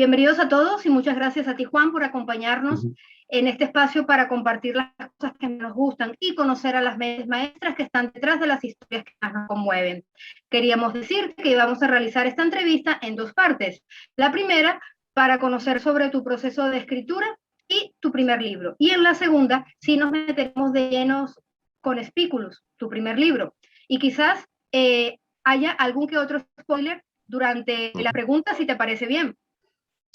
Bienvenidos a todos y muchas gracias a ti, Juan, por acompañarnos en este espacio para compartir las cosas que nos gustan y conocer a las mentes maestras que están detrás de las historias que más nos conmueven. Queríamos decir que íbamos a realizar esta entrevista en dos partes. La primera, para conocer sobre tu proceso de escritura y tu primer libro. Y en la segunda, sí nos meteremos de llenos con Espículos, tu primer libro. Y quizás haya algún que otro spoiler durante la pregunta, si te parece bien.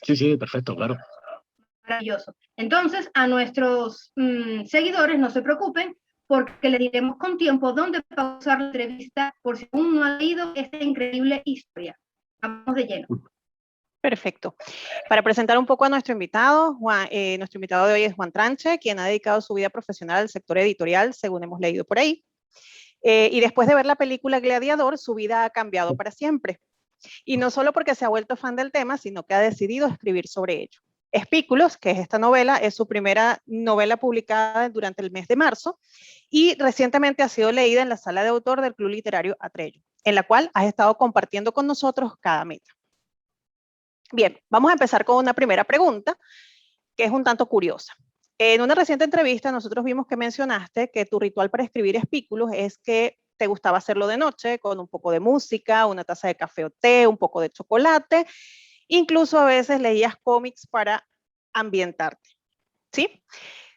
Sí, sí, perfecto, claro. Maravilloso. Entonces, a nuestros seguidores no se preocupen porque les diremos con tiempo dónde pausar la entrevista por si aún no han leído esta increíble historia. Vamos de lleno. Perfecto. Para presentar un poco a nuestro invitado, nuestro invitado de hoy es Juan Tranche, quien ha dedicado su vida profesional al sector editorial, según hemos leído por ahí. Y después de ver la película Gladiador, su vida ha cambiado para siempre. Y no solo porque se ha vuelto fan del tema, sino que ha decidido escribir sobre ello. Espículos, que es esta novela, es su primera novela publicada durante el mes de marzo y recientemente ha sido leída en la sala de autor del Club Literario Atrello, en la cual has estado compartiendo con nosotros cada meta. Bien, vamos a empezar con una primera pregunta, que es un tanto curiosa. En una reciente entrevista nosotros vimos que mencionaste que tu ritual para escribir Espículos es que te gustaba hacerlo de noche, con un poco de música, una taza de café o té, un poco de chocolate, incluso a veces leías cómics para ambientarte, ¿sí?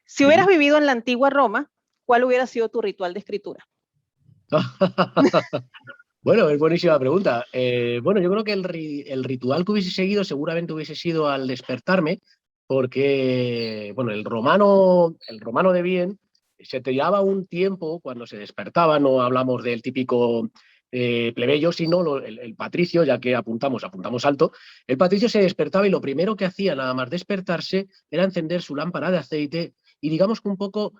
Si hubieras vivido en la antigua Roma, ¿cuál hubiera sido tu ritual de escritura? Bueno, es buenísima pregunta. Bueno, yo creo que el ritual que hubiese seguido seguramente hubiese sido al despertarme, porque, bueno, el romano de bien se te llevaba un tiempo cuando se despertaba, no hablamos del típico plebeyo, sino el patricio, ya que apuntamos alto. El patricio se despertaba y lo primero que hacía, nada más despertarse, era encender su lámpara de aceite y, digamos que un poco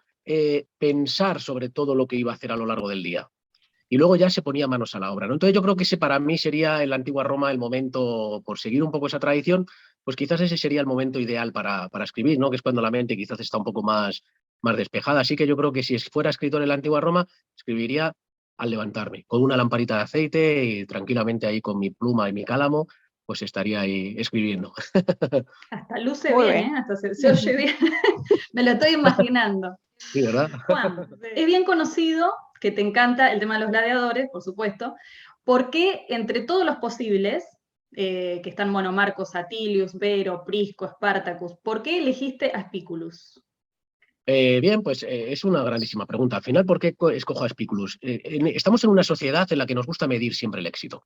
pensar sobre todo lo que iba a hacer a lo largo del día. Y luego ya se ponía manos a la obra, ¿no? Entonces yo creo que ese para mí sería en la antigua Roma el momento, por seguir un poco esa tradición, pues quizás ese sería el momento ideal para escribir, ¿no? Que es cuando la mente quizás está un poco más despejada. Así que yo creo que si fuera escritor en la antigua Roma, escribiría al levantarme, con una lamparita de aceite y tranquilamente ahí con mi pluma y mi cálamo, pues estaría ahí escribiendo. Hasta luce bien, hasta se oye bien. Me lo estoy imaginando. Sí, ¿verdad? Juan, es bien conocido que te encanta el tema de los gladiadores, por supuesto. ¿Por qué entre todos los posibles, que están, bueno, Marcos Atilius, Vero, Prisco, Spartacus, ¿por qué elegiste a Spiculus? Bien, pues es una grandísima pregunta. Al final, ¿por qué escojo a Spiculus? Estamos en una sociedad en la que nos gusta medir siempre el éxito.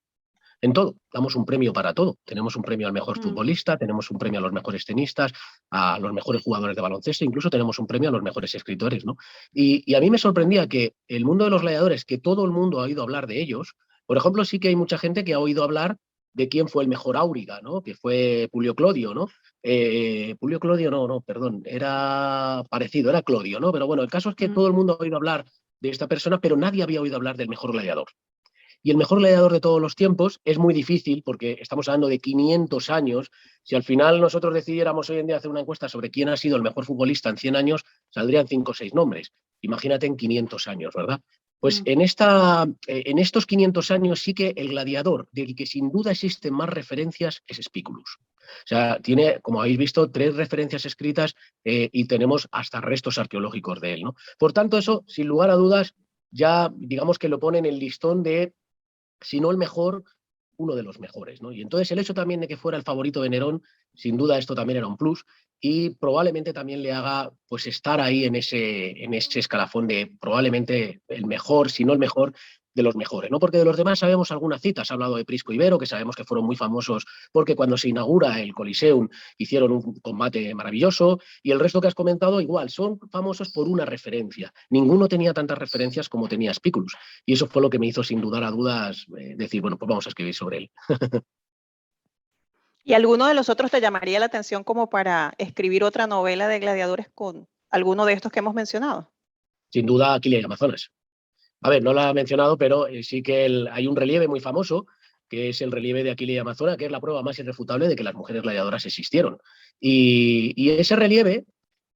En todo, damos un premio para todo. Tenemos un premio al mejor futbolista, tenemos un premio a los mejores tenistas, a los mejores jugadores de baloncesto, incluso tenemos un premio a los mejores escritores, ¿no? Y a mí me sorprendía que el mundo de los gladiadores, que todo el mundo ha oído hablar de ellos, por ejemplo, sí que hay mucha gente que ha oído hablar de quién fue el mejor áuriga, ¿no? Que fue Publio Clodio, ¿no? Publio Clodio, no, perdón, era parecido, era Clodio, ¿no? Pero bueno, el caso es que todo el mundo ha oído hablar de esta persona, pero nadie había oído hablar del mejor gladiador. Y el mejor gladiador de todos los tiempos es muy difícil porque estamos hablando de 500 años. Si al final nosotros decidiéramos hoy en día hacer una encuesta sobre quién ha sido el mejor futbolista en 100 años, saldrían 5 o 6 nombres. Imagínate en 500 años, ¿verdad? Pues en estos 500 años sí que el gladiador del que sin duda existen más referencias es Spiculus. O sea, tiene, como habéis visto, 3 referencias escritas y tenemos hasta restos arqueológicos de él, ¿no? Por tanto, eso, sin lugar a dudas, ya digamos que lo pone en el listón de, si no el mejor, uno de los mejores, ¿no? Y entonces el hecho también de que fuera el favorito de Nerón, sin duda esto también era un plus y probablemente también le haga pues estar ahí en ese escalafón de probablemente el mejor, si no el mejor, de los mejores, ¿no? Porque de los demás sabemos algunas citas, ha hablado de Prisco y Vero, que sabemos que fueron muy famosos porque cuando se inaugura el Coliseum hicieron un combate maravilloso, y el resto que has comentado igual, son famosos por una referencia. Ninguno tenía tantas referencias como tenía Spiculus, y eso fue lo que me hizo sin dudar a dudas decir, bueno, pues vamos a escribir sobre él. ¿Y alguno de los otros te llamaría la atención como para escribir otra novela de gladiadores con alguno de estos que hemos mencionado? Sin duda, Aquiles y Amazonas. A ver, no lo ha mencionado, pero sí que hay un relieve muy famoso, que es el relieve de Aquiles y Amazonas, que es la prueba más irrefutable de que las mujeres gladiadoras existieron. Y ese relieve,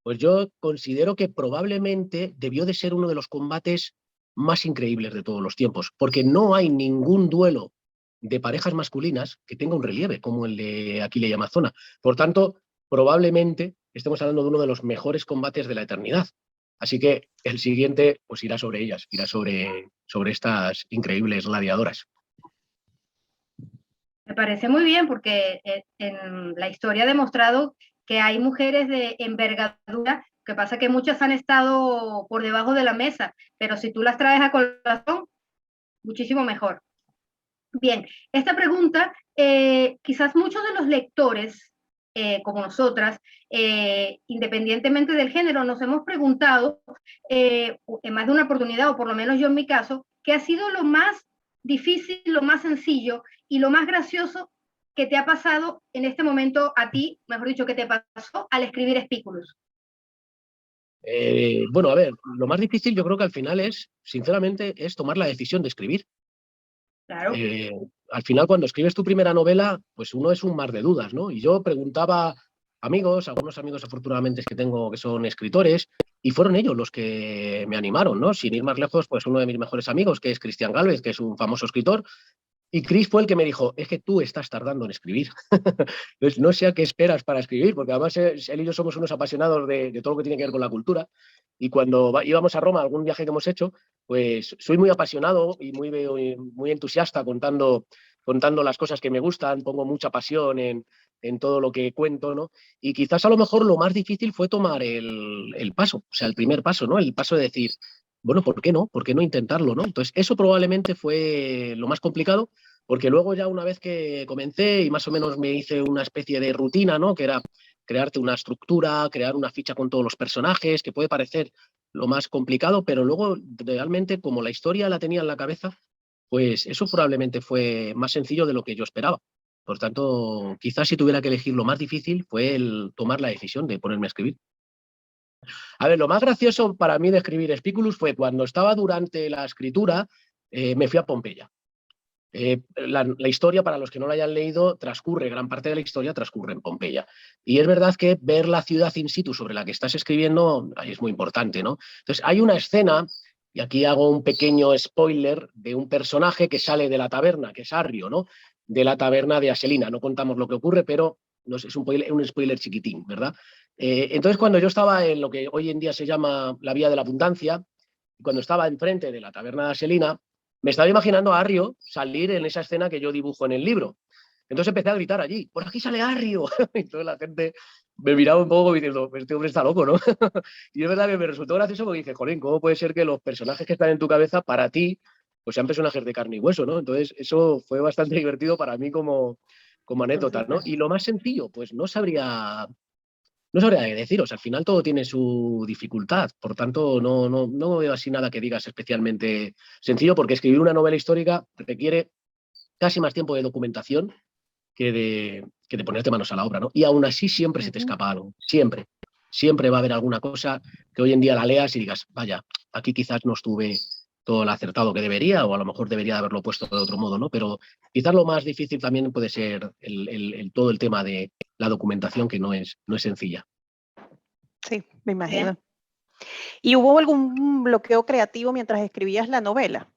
pues yo considero que probablemente debió de ser uno de los combates más increíbles de todos los tiempos, porque no hay ningún duelo de parejas masculinas que tenga un relieve, como el de Aquila y Amazona. Por tanto, probablemente estemos hablando de uno de los mejores combates de la eternidad. Así que el siguiente pues irá sobre ellas, irá sobre estas increíbles gladiadoras. Me parece muy bien porque en la historia ha demostrado que hay mujeres de envergadura, que pasa que muchas han estado por debajo de la mesa, pero si tú las traes a colación, muchísimo mejor. Bien, esta pregunta, quizás muchos de los lectores, como nosotras, independientemente del género, nos hemos preguntado en más de una oportunidad, o por lo menos yo en mi caso, ¿qué ha sido lo más difícil, lo más sencillo y lo más gracioso que te ha pasado en este momento a ti, mejor dicho, que te pasó al escribir Espículos? Bueno, a ver, lo más difícil yo creo que al final es, sinceramente, es tomar la decisión de escribir. Claro. Al final, cuando escribes tu primera novela, pues uno es un mar de dudas, ¿no? Y yo preguntaba a amigos, algunos amigos afortunadamente que tengo que son escritores, y fueron ellos los que me animaron, ¿no? Sin ir más lejos, pues uno de mis mejores amigos, que es Cristian Gálvez, que es un famoso escritor, y Chris fue el que me dijo, es que tú estás tardando en escribir. Entonces, no sé a qué esperas para escribir, porque además él y yo somos unos apasionados de todo lo que tiene que ver con la cultura. Y cuando íbamos a Roma, algún viaje que hemos hecho, pues soy muy apasionado y muy entusiasta contando las cosas que me gustan, pongo mucha pasión en todo lo que cuento, ¿no? Y quizás a lo mejor lo más difícil fue tomar el paso, o sea, el primer paso, ¿no? El paso de decir, bueno, ¿por qué no? ¿Por qué no intentarlo, no? Entonces, eso probablemente fue lo más complicado, porque luego ya una vez que comencé y más o menos me hice una especie de rutina, ¿no? Que era crearte una estructura, crear una ficha con todos los personajes, que puede parecer lo más complicado, pero luego realmente como la historia la tenía en la cabeza, pues eso probablemente fue más sencillo de lo que yo esperaba. Por tanto, quizás si tuviera que elegir lo más difícil fue el tomar la decisión de ponerme a escribir. A ver, lo más gracioso para mí de escribir Espículus fue cuando estaba durante la escritura, me fui a Pompeya. La historia, para los que no la hayan leído, gran parte de la historia transcurre en Pompeya. Y es verdad que ver la ciudad in situ sobre la que estás escribiendo ahí es muy importante, ¿no? Entonces, hay una escena, y aquí hago un pequeño spoiler, de un personaje que sale de la taberna, que es Arrio, ¿no? De la taberna de Aselina. No contamos lo que ocurre, pero no sé, es un spoiler chiquitín, ¿verdad? Entonces, cuando yo estaba en lo que hoy en día se llama la Vía de la Abundancia, cuando estaba enfrente de la taberna de Aselina, me estaba imaginando a Arrio salir en esa escena que yo dibujo en el libro. Entonces empecé a gritar allí, por aquí sale Arrio. Y toda la gente me miraba un poco diciendo, este hombre está loco, ¿no? Y es verdad que me resultó gracioso porque dije, jolín, ¿cómo puede ser que los personajes que están en tu cabeza para ti pues sean personajes de carne y hueso, ¿no? Entonces eso fue bastante divertido para mí como anécdota, ¿no? Y lo más sencillo, pues no sabría qué deciros. Al final todo tiene su dificultad. Por tanto, no veo así nada que digas especialmente sencillo, porque escribir una novela histórica requiere casi más tiempo de documentación que de ponerte manos a la obra, ¿no? Y aún así siempre se te escapa algo. Siempre. Siempre va a haber alguna cosa que hoy en día la leas y digas, vaya, aquí quizás no estuve todo lo acertado que debería, o a lo mejor debería haberlo puesto de otro modo, ¿no? Pero quizás lo más difícil también puede ser todo el tema de la documentación, que no es sencilla. Sí, me imagino. ¿Y hubo algún bloqueo creativo mientras escribías la novela?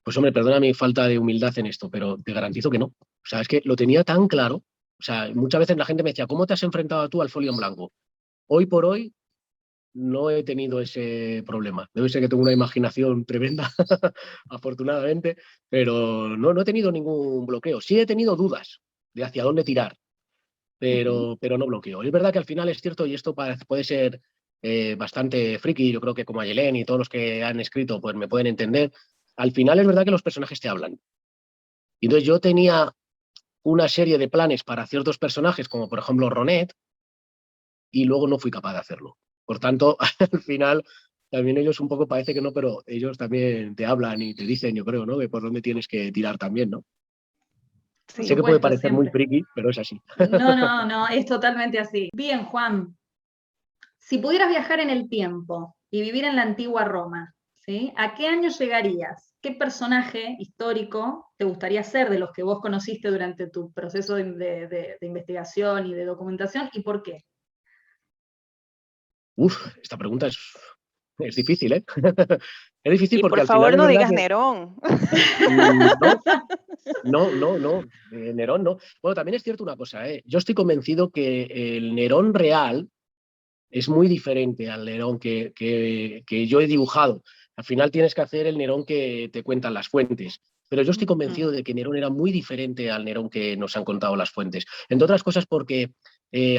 Pues hombre, perdona mi falta de humildad en esto, pero te garantizo que no. O sea, es que lo tenía tan claro. O sea, muchas veces la gente me decía, ¿cómo te has enfrentado tú al folio en blanco? Hoy por hoy no he tenido ese problema. Debe ser que tengo una imaginación tremenda, afortunadamente, pero no he tenido ningún bloqueo. Sí he tenido dudas de hacia dónde tirar, pero no bloqueo. Es verdad que al final es cierto, y esto puede ser bastante friki, yo creo que como Ayelén y todos los que han escrito pues me pueden entender, al final es verdad que los personajes te hablan. Y entonces yo tenía una serie de planes para ciertos personajes, como por ejemplo Ronet, y luego no fui capaz de hacerlo. Por tanto, al final, también ellos un poco parece que no, pero ellos también te hablan y te dicen, yo creo, ¿no? Que por dónde tienes que tirar también, ¿no? Sí. Sé que puede parecer muy friki, pero es así. No, es totalmente así. Bien, Juan, si pudieras viajar en el tiempo y vivir en la antigua Roma, ¿sí? ¿A qué año llegarías? ¿Qué personaje histórico te gustaría ser de los que vos conociste durante tu proceso de investigación y de documentación y por qué? Esta pregunta es difícil, ¿eh? Es difícil Y porque por al final favor es no verdad digas que Nerón. no, Nerón no. Bueno, también es cierto una cosa, ¿eh? Yo estoy convencido que el Nerón real es muy diferente al Nerón que yo he dibujado. Al final tienes que hacer el Nerón que te cuentan las fuentes. Pero yo estoy convencido de que Nerón era muy diferente al Nerón que nos han contado las fuentes. Entre otras cosas porque,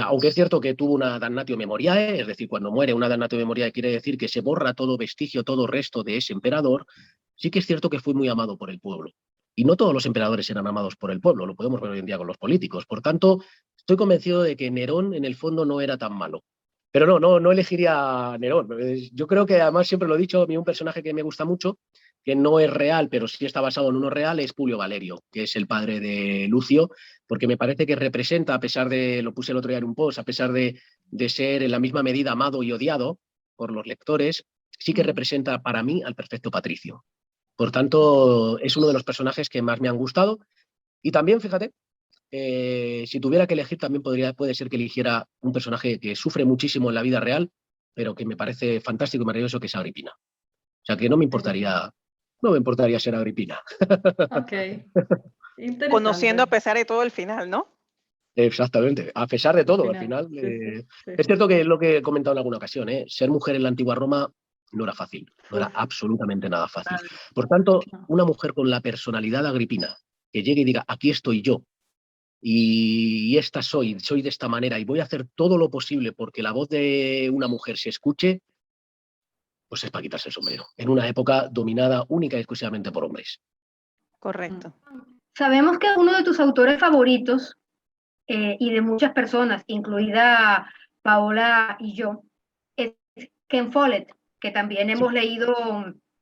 aunque es cierto que tuvo una damnatio memoriae, es decir, cuando muere una damnatio memoriae quiere decir que se borra todo vestigio, todo resto de ese emperador, sí que es cierto que fue muy amado por el pueblo. Y no todos los emperadores eran amados por el pueblo, lo podemos ver hoy en día con los políticos. Por tanto, estoy convencido de que Nerón en el fondo no era tan malo. Pero no elegiría a Nerón. Yo creo que además siempre lo he dicho, a mí un personaje que me gusta mucho, que no es real, pero sí está basado en uno real, es Publio Valerio, que es el padre de Lucio, porque me parece que representa, a pesar de, lo puse el otro día en un post, a pesar de ser en la misma medida amado y odiado por los lectores, sí que representa para mí al perfecto patricio. Por tanto, es uno de los personajes que más me han gustado. Y también, fíjate, si tuviera que elegir, también puede ser que eligiera un personaje que sufre muchísimo en la vida real, pero que me parece fantástico y maravilloso, que es Agripina. O sea, que no me importaría ser Agripina. Ok, Conociendo a interesante. pesar de todo el final, ¿no? Exactamente, a pesar de Al todo, al final, final. sí, sí, sí, Es sí, cierto que sí. es lo que he comentado en alguna ocasión, ser mujer en la antigua Roma no era fácil, no era Uf, absolutamente nada fácil. mal, Por tanto, no. una mujer con la personalidad de Agripina, que llegue y diga, aquí estoy yo, y esta soy de esta manera, y voy a hacer todo lo posible porque la voz de una mujer se escuche, pues es para quitarse el sombrero, en una época dominada única y exclusivamente por hombres. Correcto. Sabemos que uno de tus autores favoritos y de muchas personas, incluida Paola y yo, es Ken Follett, que también Sí. hemos leído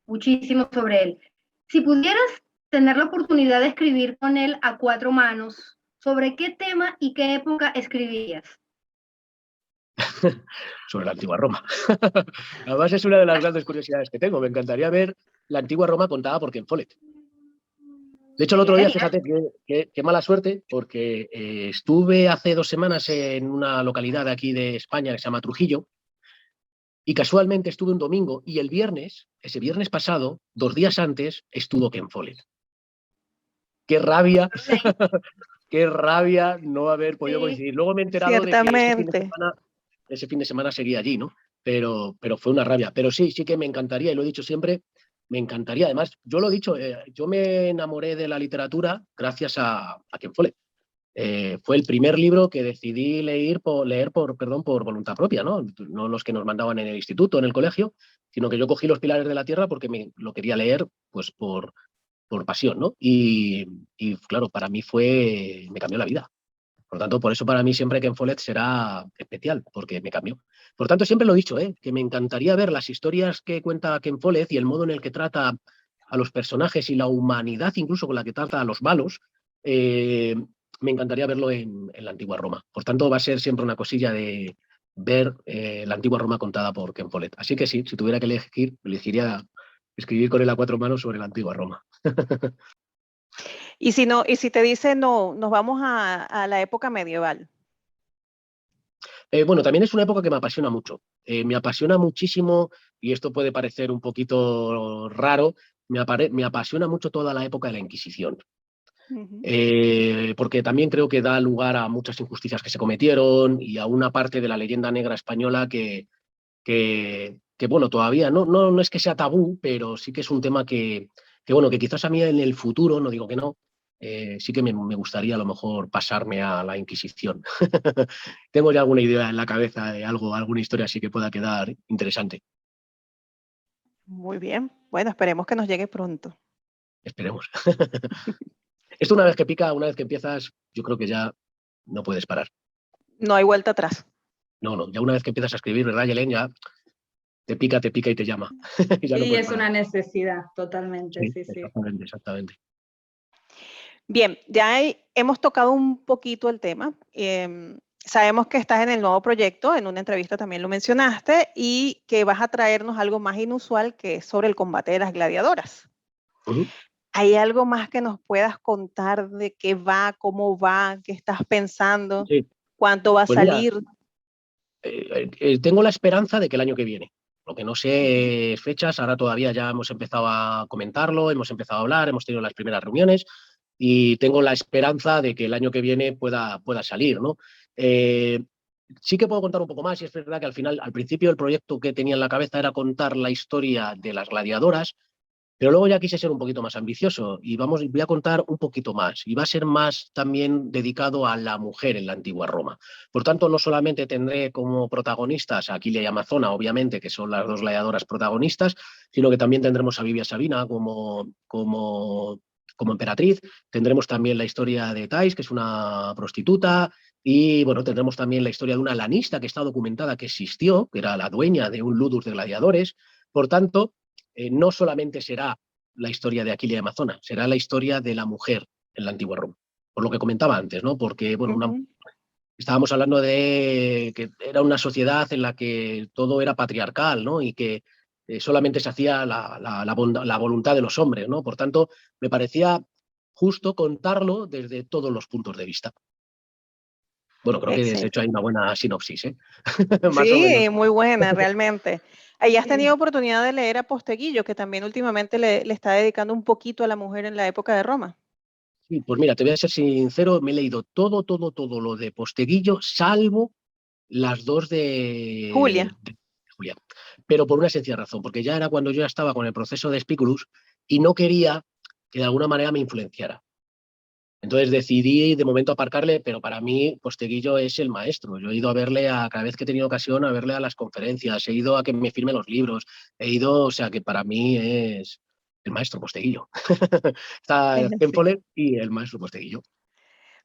muchísimo sobre él. Si pudieras tener la oportunidad de escribir con él a cuatro manos, ¿sobre qué tema y qué época escribirías? Sobre la antigua Roma. Además, es una de las grandes curiosidades que tengo. Me encantaría ver la antigua Roma contada por Ken Follett. De hecho, el Sería otro día, genial. fíjate qué mala suerte, porque estuve hace 2 semanas en una localidad de aquí de España que se llama Trujillo, y casualmente estuve un domingo, y el viernes, ese viernes pasado, 2 días antes, estuvo Ken Follett. ¡Qué rabia! ¡Qué rabia no haber podido Sí, coincidir! Luego me he enterado de que Ciertamente. ese fin de semana seguía allí, ¿no? Pero fue una rabia. Pero sí que me encantaría, y lo he dicho siempre, me encantaría. Además, yo lo he dicho, yo me enamoré de la literatura gracias a Ken Follett. Fue el primer libro que decidí leer por voluntad propia, ¿no? No los que nos mandaban en el instituto, en el colegio, sino que yo cogí Los Pilares de la Tierra porque lo quería leer pues por pasión, ¿no? Y claro, para mí me cambió la vida. Por lo tanto, por eso para mí siempre Ken Follett será especial, porque me cambió. Por tanto, siempre lo he dicho, que me encantaría ver las historias que cuenta Ken Follett y el modo en el que trata a los personajes y la humanidad incluso con la que trata a los malos. Me encantaría verlo en la antigua Roma. Por tanto, va a ser siempre una cosilla de ver la antigua Roma contada por Ken Follett. Así que sí, si tuviera que elegir, elegiría escribir con él a 4 manos sobre la antigua Roma. Y si no, y si te dice no, nos vamos a la época medieval. Bueno, también es una época que me apasiona mucho. Me apasiona muchísimo, y esto puede parecer un poquito raro, me apasiona mucho toda la época de la Inquisición. Ujú. Porque también creo que da lugar a muchas injusticias que se cometieron y a una parte de la leyenda negra española que bueno, todavía no es que sea tabú, pero sí que es un tema bueno, que quizás a mí en el futuro, no digo que no, sí que me gustaría a lo mejor pasarme a la Inquisición. Tengo ya alguna idea en la cabeza de alguna historia así que pueda quedar interesante. Muy bien. Bueno, esperemos que nos llegue pronto. Esperemos. Esto una vez que pica, una vez que empiezas, yo creo que ya no puedes parar. No hay vuelta atrás. No, ya una vez que empiezas a escribir, ¿verdad, Yelén? Ya te pica y te llama. Y ya no Y puedes es parar. una necesidad, totalmente, Sí, sí, sí. exactamente. Bien, ya hemos tocado un poquito el tema. Sabemos que estás en el nuevo proyecto, en una entrevista también lo mencionaste, y que vas a traernos algo más inusual que es sobre el combate de las gladiadoras. Uh-huh. ¿Hay algo más que nos puedas contar de qué va, cómo va, qué estás pensando, Sí. cuánto va a Pues mira, salir? tengo la esperanza de que el año que viene. Lo que no sé es fechas, ahora todavía ya hemos empezado a comentarlo, hemos empezado a hablar, hemos tenido las primeras reuniones y tengo la esperanza de que el año que viene pueda salir, ¿no? Sí que puedo contar un poco más, y es verdad que al principio el proyecto que tenía en la cabeza era contar la historia de las gladiadoras, pero luego ya quise ser un poquito más ambicioso y voy a contar un poquito más. Y va a ser más también dedicado a la mujer en la antigua Roma. Por tanto, no solamente tendré como protagonistas a Aquilia y Amazona, obviamente, que son las dos gladiadoras protagonistas, sino que también tendremos a Vivia Sabina como emperatriz. Tendremos también la historia de Thais, que es una prostituta. Y bueno, tendremos también la historia de una lanista que está documentada que existió, que era la dueña de un ludus de gladiadores. Por tanto, no solamente será la historia de Aquilia y Amazona, será la historia de la mujer en la antigua Roma. Por lo que comentaba antes, ¿no? Porque, bueno, estábamos hablando de que era una sociedad en la que todo era patriarcal, ¿no? Y que solamente se hacía la voluntad de los hombres, ¿no? Por tanto, me parecía justo contarlo desde todos los puntos de vista. Bueno, creo que de hecho hay una buena sinopsis, ¿eh? Más o menos. Sí, muy buena, realmente. ¿Y has tenido oportunidad de leer a Posteguillo, que también últimamente le está dedicando un poquito a la mujer en la época de Roma? Sí, pues mira, te voy a ser sincero, me he leído todo lo de Posteguillo, salvo las dos de Julia. Julia. Pero por una sencilla razón, porque ya era cuando yo ya estaba con el proceso de Spiculus y no quería que de alguna manera me influenciara. Entonces decidí de momento aparcarle, pero para mí Posteguillo es el maestro. Yo he ido a verle cada vez que he tenido ocasión, a verle a las conferencias, he ido a que me firme los libros, o sea que para mí es el maestro Posteguillo. Está Penfollett y el maestro Posteguillo.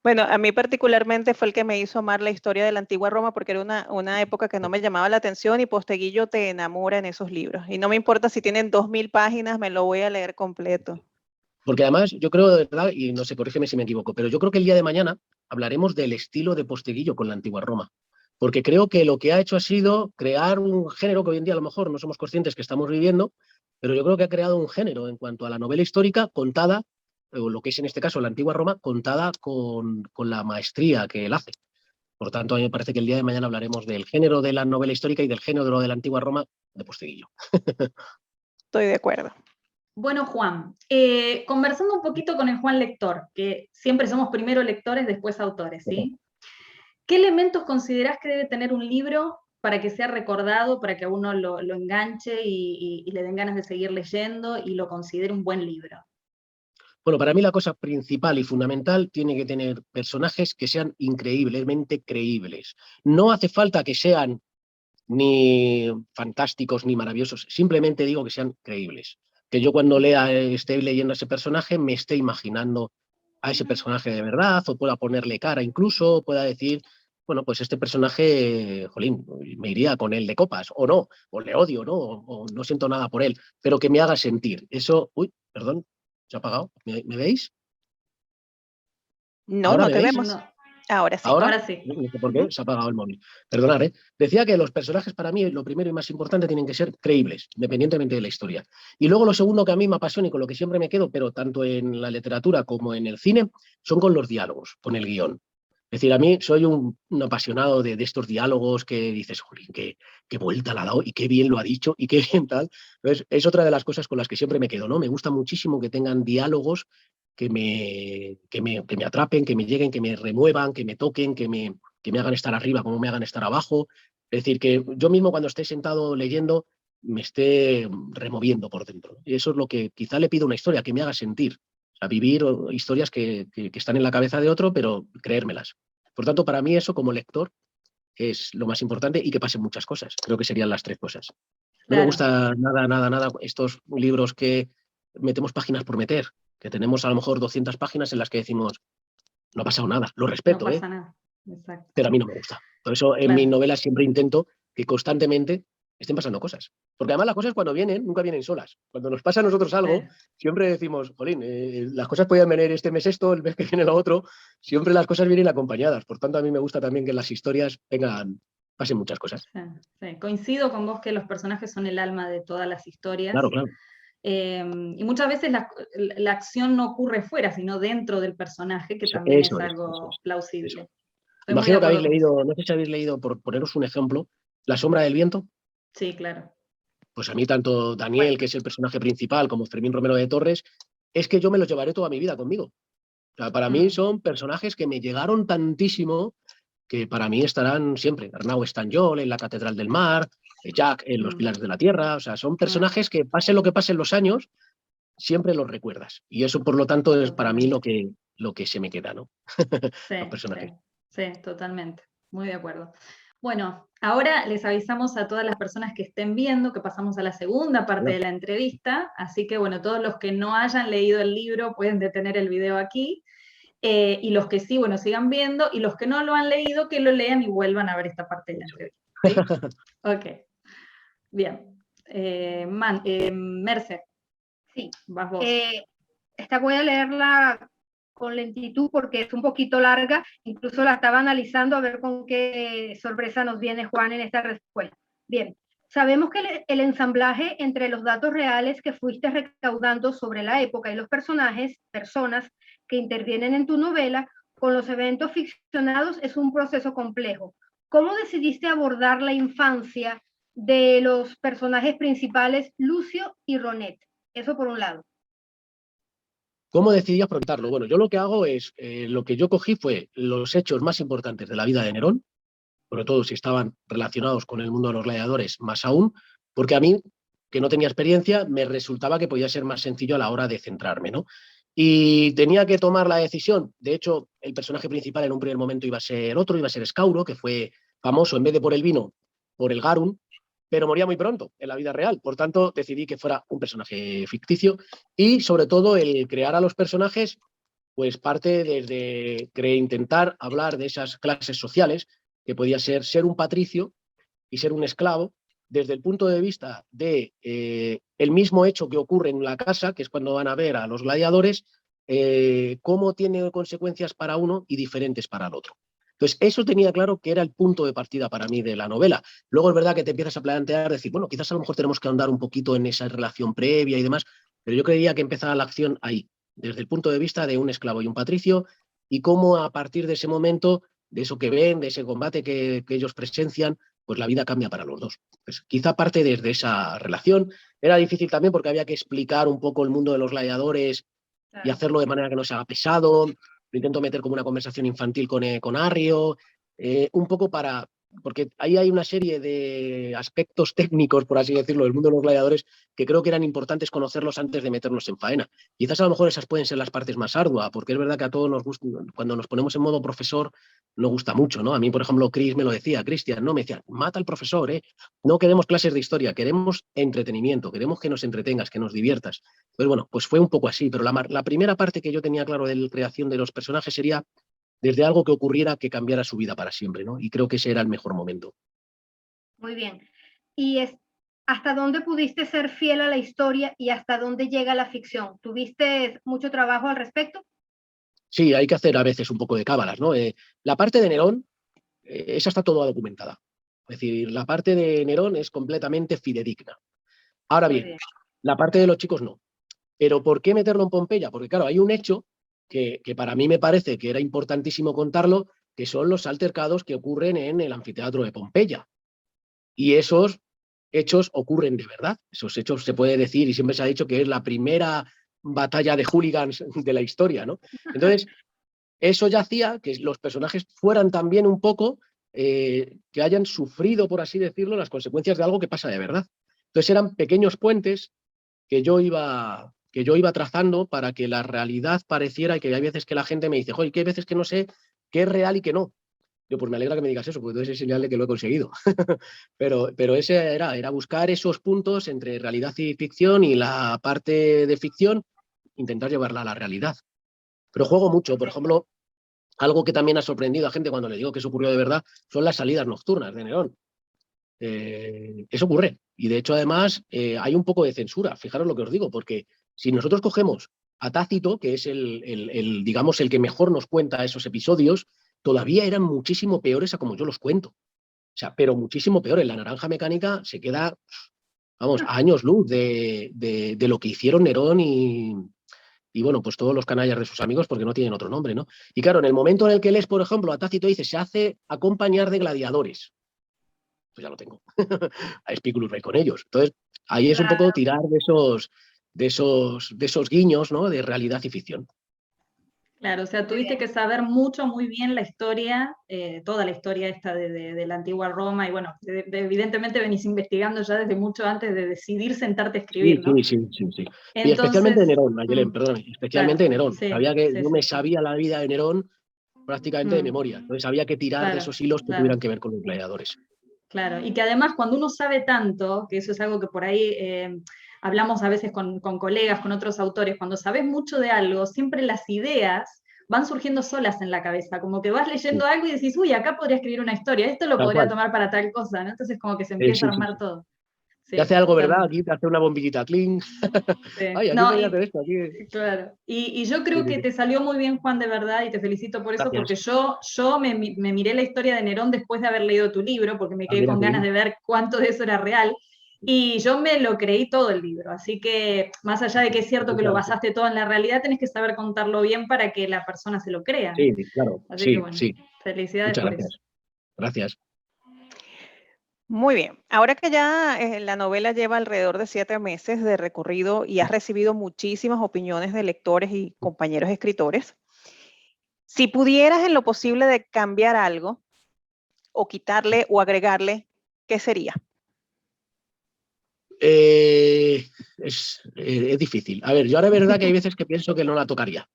Bueno, a mí particularmente fue el que me hizo amar la historia de la antigua Roma porque era una época que no me llamaba la atención y Posteguillo te enamora en esos libros. Y no me importa si tienen 2000 páginas, me lo voy a leer completo. Porque además yo creo de verdad, y no sé, corrígeme si me equivoco, pero yo creo que el día de mañana hablaremos del estilo de Posteguillo con la antigua Roma. Porque creo que lo que ha hecho ha sido crear un género que hoy en día a lo mejor no somos conscientes que estamos viviendo, pero yo creo que ha creado un género en cuanto a la novela histórica contada, o lo que es en este caso la antigua Roma, contada con la maestría que él hace. Por tanto, a mí me parece que el día de mañana hablaremos del género de la novela histórica y del género de lo de la antigua Roma de Posteguillo. Estoy de acuerdo. Bueno, Juan, conversando un poquito con el Juan lector, que siempre somos primero lectores, después autores, ¿sí? ¿Qué elementos considerás que debe tener un libro para que sea recordado, para que a uno lo enganche y le den ganas de seguir leyendo y lo considere un buen libro? Bueno, para mí la cosa principal y fundamental tiene que tener personajes que sean increíblemente creíbles. No hace falta que sean ni fantásticos ni maravillosos, simplemente digo que sean creíbles. Que yo cuando esté leyendo a ese personaje me esté imaginando a ese personaje de verdad, o pueda ponerle cara incluso, o pueda decir, bueno, pues este personaje, jolín, me iría con él de copas, o no, o le odio, ¿no? O no siento nada por él, pero que me haga sentir. Eso, uy, perdón, ¿se ha apagado? ¿Me veis? No, ¿Ahora no me te veis? vemos. No. Ahora sí. ¿Ahora? Ahora sí. No sé por qué, se ha apagado el móvil. Perdonad, ¿eh? Decía que los personajes para mí, lo primero y más importante, tienen que ser creíbles, independientemente de la historia. Y luego lo segundo que a mí me apasiona y con lo que siempre me quedo, pero tanto en la literatura como en el cine, son con los diálogos, con el guión. Es decir, a mí soy un apasionado de estos diálogos que dices, jolín, qué vuelta la ha dado y qué bien lo ha dicho y qué bien tal. Entonces, es otra de las cosas con las que siempre me quedo, ¿no? Me gusta muchísimo que tengan diálogos que me atrapen, que me lleguen, que me remuevan, que me toquen, que me hagan estar arriba como me hagan estar abajo. Es decir, que yo mismo cuando esté sentado leyendo me esté removiendo por dentro. Y eso es lo que quizá le pido a una historia, que me haga sentir. O sea, vivir historias que están en la cabeza de otro, pero creérmelas. Por tanto, para mí eso como lector es lo más importante y que pasen muchas cosas. Creo que serían las tres cosas. No me gusta nada estos libros que metemos páginas por meter, que tenemos a lo mejor 200 páginas en las que decimos, no ha pasado nada, lo respeto, No pasa nada. Exacto. pero a mí no me gusta. Por eso en mis novelas siempre intento que constantemente estén pasando cosas. Porque además las cosas cuando vienen, nunca vienen solas. Cuando nos pasa a nosotros algo, siempre decimos, jolín, las cosas podían venir este mes esto, el mes que viene lo otro. Siempre las cosas vienen acompañadas. Por tanto, a mí me gusta también que las historias pasen muchas cosas. Sí. Coincido con vos que los personajes son el alma de todas las historias. Claro, claro. Y muchas veces la acción no ocurre fuera, sino dentro del personaje, que también es algo plausible. Imagino que habéis leído, no sé si habéis leído, por poneros un ejemplo, La sombra del viento. Sí, claro. pues a mí tanto Daniel, que es el personaje principal, como Fermín Romero de Torres, es que yo me los llevaré toda mi vida conmigo. O sea, para mí son personajes que me llegaron tantísimo que para mí estarán siempre. Arnau Estanyol en La Catedral del Mar, Jack en Los Pilares de la Tierra, o sea, son personajes que pase lo que pase en los años, siempre los recuerdas. Y eso, por lo tanto, es para mí lo que se me queda, ¿no? Sí, Los personajes. sí, totalmente. Muy de acuerdo. Bueno, ahora les avisamos a todas las personas que estén viendo que pasamos a la segunda parte de la entrevista, así que bueno, todos los que no hayan leído el libro pueden detener el video aquí, y los que sí, bueno, sigan viendo, y los que no lo han leído, que lo lean y vuelvan a ver esta parte de la entrevista. ¿Sí? Ok, bien. Merce, Sí. vas vos. Esta voy a leerla con lentitud porque es un poquito larga, incluso la estaba analizando a ver con qué sorpresa nos viene Juan en esta respuesta. Bien, sabemos que el ensamblaje entre los datos reales que fuiste recaudando sobre la época y los personajes, personas que intervienen en tu novela, con los eventos ficcionados es un proceso complejo. ¿Cómo decidiste abordar la infancia de los personajes principales, Lucio y Ronet? Eso por un lado. ¿Cómo decidí afrontarlo? Bueno, yo lo que hago es, lo que yo cogí fue los hechos más importantes de la vida de Nerón, sobre todo si estaban relacionados con el mundo de los gladiadores, más aún, porque a mí, que no tenía experiencia, me resultaba que podía ser más sencillo a la hora de centrarme, ¿no? Y tenía que tomar la decisión. De hecho, el personaje principal en un primer momento iba a ser otro, iba a ser Escauro, que fue famoso en vez de por el vino, por el garum, pero moría muy pronto en la vida real. Por tanto, decidí que fuera un personaje ficticio y, sobre todo, el crear a los personajes, pues parte desde intentar hablar de esas clases sociales, que podía ser un patricio y ser un esclavo, desde el punto de vista de el mismo hecho que ocurre en la casa, que es cuando van a ver a los gladiadores, cómo tiene consecuencias para uno y diferentes para el otro. Entonces, eso tenía claro que era el punto de partida para mí de la novela. Luego es verdad que te empiezas a plantear, decir, bueno, quizás a lo mejor tenemos que ahondar un poquito en esa relación previa y demás, pero yo creía que empezaba la acción ahí, desde el punto de vista de un esclavo y un patricio, y cómo a partir de ese momento, de eso que ven, de ese combate que ellos presencian, pues la vida cambia para los dos. Pues quizá parte desde esa relación. Era difícil también porque había que explicar un poco el mundo de los gladiadores y hacerlo de manera que no se haga pesado. Lo intento meter como una conversación infantil con Arrio, un poco para... Porque ahí hay una serie de aspectos técnicos, por así decirlo, del mundo de los gladiadores que creo que eran importantes conocerlos antes de meternos en faena. Quizás a lo mejor esas pueden ser las partes más arduas, porque es verdad que a todos nos gusta, cuando nos ponemos en modo profesor, nos gusta mucho, ¿no? A mí, por ejemplo, Chris me lo decía, Cristian, no, me decía, mata al profesor, ¿eh? No queremos clases de historia, queremos entretenimiento, queremos que nos entretengas, que nos diviertas. Pues bueno, pues fue un poco así, pero la primera parte que yo tenía claro de la creación de los personajes sería desde algo que ocurriera que cambiara su vida para siempre, ¿no? Y creo que ese era el mejor momento. Muy bien. ¿Y hasta dónde pudiste ser fiel a la historia y hasta dónde llega la ficción? ¿Tuviste mucho trabajo al respecto? Sí, hay que hacer a veces un poco de cábalas, ¿no? La parte de Nerón, esa está toda documentada. Es decir, la parte de Nerón es completamente fidedigna. Ahora bien, la parte de los chicos no. Pero ¿por qué meterlo en Pompeya? Porque claro, hay un hecho que para mí me parece que era importantísimo contarlo, que son los altercados que ocurren en el anfiteatro de Pompeya. Y esos hechos ocurren de verdad. Esos hechos se puede decir, y siempre se ha dicho, que es la primera batalla de hooligans de la historia, ¿no? Entonces, eso ya hacía que los personajes fueran también un poco, que hayan sufrido, por así decirlo, las consecuencias de algo que pasa de verdad. Entonces eran pequeños puentes que yo iba trazando para que la realidad pareciera, y que hay veces que la gente me dice, joder, que hay veces que no sé qué es real y qué no. Yo, pues me alegra que me digas eso, porque entonces es señal de que lo he conseguido. pero ese era buscar esos puntos entre realidad y ficción, y la parte de ficción, intentar llevarla a la realidad. Pero juego mucho, por ejemplo, algo que también ha sorprendido a gente cuando le digo que eso ocurrió de verdad, son las salidas nocturnas de Nerón. Eso ocurre. Y de hecho, además, hay un poco de censura. Fijaros lo que os digo, porque si nosotros cogemos a Tácito, que es digamos, el que mejor nos cuenta esos episodios, todavía eran muchísimo peores a como yo los cuento. O sea, pero muchísimo peor. En La Naranja Mecánica se queda, vamos, a años luz de lo que hicieron Nerón y bueno, pues todos los canallas de sus amigos, porque no tienen otro nombre, ¿no? Y claro, en el momento en el que lees, por ejemplo, a Tácito dice, se hace acompañar de gladiadores. pues ya lo tengo. A Espículus vais con ellos. Entonces, ahí es un Claro. poco tirar de esos guiños, ¿no? De realidad y ficción. Claro, o sea, tuviste que saber mucho, muy bien la historia, toda la historia esta de la antigua Roma, y bueno, evidentemente venís investigando ya desde mucho antes de decidir sentarte a escribir, ¿no? Sí. Y especialmente de Entonces, Nerón, Mayelen, perdóname, especialmente claro, de Nerón. sí, Sabía que sí, yo me sí, sí. sabía la vida de Nerón prácticamente de memoria. Entonces había que tirar de Claro, esos hilos que claro. tuvieran que ver con los gladiadores. Claro, y que además cuando uno sabe tanto, que eso es algo que por ahí hablamos a veces con colegas, con otros autores, cuando sabes mucho de algo, siempre las ideas van surgiendo solas en la cabeza, como que vas leyendo Sí, algo y decís, uy, acá podría escribir una historia, esto lo tal podría cual. tomar para tal cosa, ¿no? Entonces como que se empieza a armar Sí. todo. Te Sí, hace algo, ¿verdad? totalmente. Aquí te hace una bombillita, clean. Sí. Ay, aquí No, podría hacer esto. Aquí. claro. Y yo Sí, creo sí, que sí. te salió muy bien, Juan, de verdad, y te felicito por eso, porque Gracias. yo me miré la historia de Nerón después de haber leído tu libro, porque me Ah, quedé mira, con qué ganas bien. de ver cuánto de eso era real, y yo me lo creí todo el libro, así que más allá de que es cierto que Muchas lo gracias. basaste todo en la realidad, tenés que saber contarlo bien para que la persona se lo crea, ¿no? Sí, claro. Así que Sí, bueno, sí. felicidades Muchas por eso. gracias. Gracias. Muy bien. Ahora que ya la novela lleva alrededor de 7 meses de recorrido y has recibido muchísimas opiniones de lectores y compañeros escritores, si pudieras en lo posible de cambiar algo o quitarle o agregarle, ¿qué sería? Es difícil. A ver, yo ahora es verdad que hay veces que pienso que no la tocaría,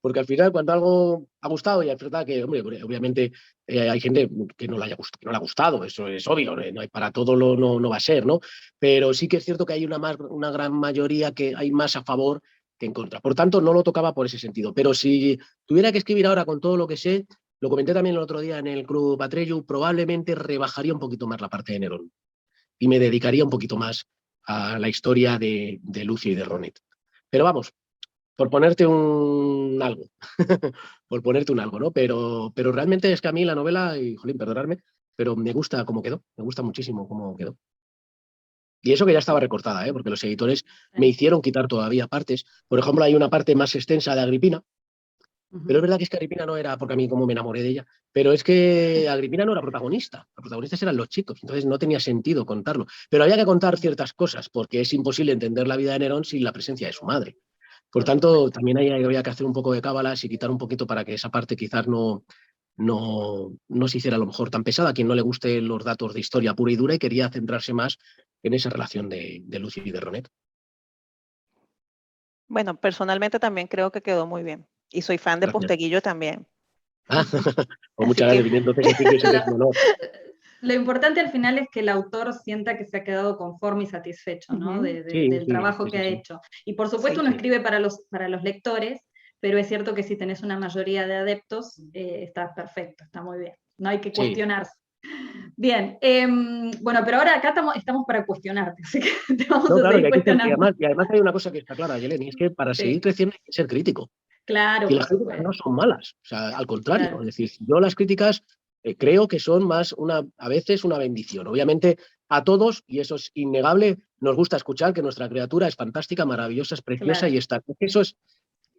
porque al final cuando algo ha gustado, y es verdad que, hombre, obviamente hay gente que no le ha gustado, eso es obvio, no hay, para todo no va a ser, ¿no? Pero sí que es cierto que hay una gran mayoría que hay más a favor que en contra. Por tanto, no lo tocaba por ese sentido. Pero si tuviera que escribir ahora con todo lo que sé, lo comenté también el otro día en el Club Atreyu, probablemente rebajaría un poquito más la parte de Nerón y me dedicaría un poquito más a la historia de Lucio y de Ronet. Pero vamos, por ponerte un algo, por ponerte un algo, ¿no? Pero realmente es que a mí la novela, y jolín, perdonadme, pero me gusta cómo quedó, me gusta muchísimo cómo quedó. Y eso que ya estaba recortada, ¿eh? Porque los editores me hicieron quitar todavía partes. Por ejemplo, hay una parte más extensa de Agripina, pero es verdad que es que Agripina no era, porque a mí como me enamoré de ella, pero es que Agripina no era protagonista, los protagonistas eran los chicos, entonces no tenía sentido contarlo. Pero había que contar ciertas cosas, porque es imposible entender la vida de Nerón sin la presencia de su madre. Por tanto, también ahí había que hacer un poco de cábalas y quitar un poquito para que esa parte quizás no se hiciera a lo mejor tan pesada a quien no le guste los datos de historia pura y dura y quería centrarse más en esa relación de Lucio y de Ronet. Bueno, personalmente también creo que quedó muy bien. Y soy fan de Gracias. Posteguillo también. Ah, pues Así muchas que gracias. Entonces decir que siempre es un honor. lo importante al final es que el autor sienta que se ha quedado conforme y satisfecho, ¿no? Del trabajo que ha Sí. hecho. Y por supuesto Sí. uno escribe para los lectores, pero es cierto que si tenés una mayoría de adeptos, está perfecto, está muy bien. No hay que Sí. cuestionarse. Bien, bueno, pero ahora acá estamos para cuestionarte, así que te vamos No, a claro, seguir y hay que ser, cuestionando. y además hay una cosa que está clara, Yeleni, es que para seguir Sí, creciendo hay que ser crítico. claro, Y por las críticas no supuesto. son malas, o sea, al contrario. Claro, Es decir, yo las críticas creo que son más a veces una bendición. Obviamente, a todos, y eso es innegable, nos gusta escuchar que nuestra criatura es fantástica, maravillosa, es preciosa y claro. está. Eso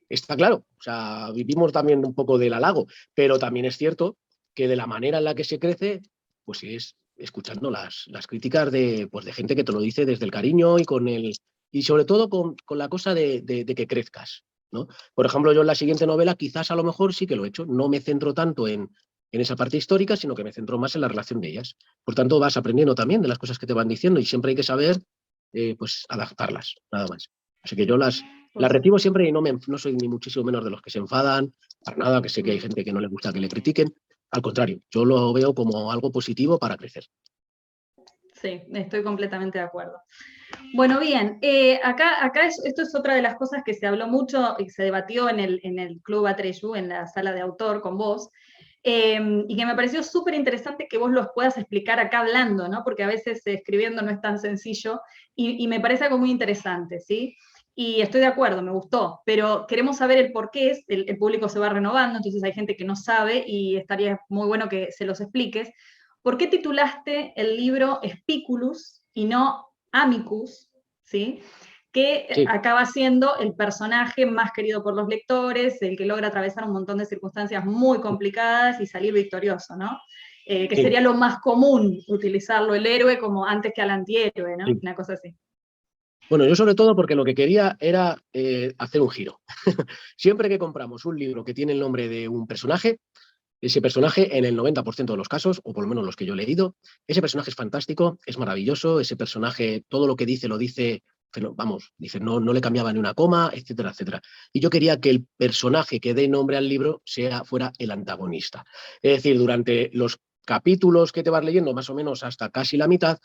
está claro. O sea, vivimos también un poco del halago, pero también es cierto que de la manera en la que se crece, pues es escuchando las críticas pues de gente que te lo dice desde el cariño y sobre todo con la cosa de que crezcas, ¿no? Por ejemplo, yo en la siguiente novela quizás a lo mejor sí que lo he hecho. No me centro tanto en esa parte histórica, sino que me centro más en la relación de ellas. Por tanto, vas aprendiendo también de las cosas que te van diciendo y siempre hay que saber pues adaptarlas, nada más. Así que yo las recibo siempre y no soy ni muchísimo menos de los que se enfadan, para nada, que sé que hay gente que no le gusta que le critiquen. Al contrario, yo lo veo como algo positivo para crecer. Sí, estoy completamente de acuerdo. Bueno, bien, esto es otra de las cosas que se habló mucho y se debatió en el Club Atreyu, en la sala de autor con vos, y que me pareció súper interesante que vos los puedas explicar acá hablando, ¿no? Porque a veces escribiendo no es tan sencillo, y me parece algo muy interesante, ¿sí? Y estoy de acuerdo, me gustó, pero queremos saber el por qué, el público se va renovando, entonces hay gente que no sabe y estaría muy bueno que se los expliques. ¿Por qué titulaste el libro Spiculus y no Amicus, ¿sí? Que Sí, acaba siendo el personaje más querido por los lectores, el que logra atravesar un montón de circunstancias muy complicadas y salir victorioso, ¿no? que Sí. sería lo más común utilizarlo el héroe como antes que al antihéroe, ¿no? Sí. Una cosa así. Bueno, yo sobre todo porque lo que quería era hacer un giro. Siempre que compramos un libro que tiene el nombre de un personaje, ese personaje, en el 90% de los casos, o por lo menos los que yo he leído, ese personaje es fantástico, es maravilloso, ese personaje, todo lo que dice, lo dice, pero vamos, dice, no, no le cambiaba ni una coma, etcétera, etcétera. Y yo quería que el personaje que dé nombre al libro fuera el antagonista. Es decir, durante los capítulos que te vas leyendo, más o menos hasta casi la mitad,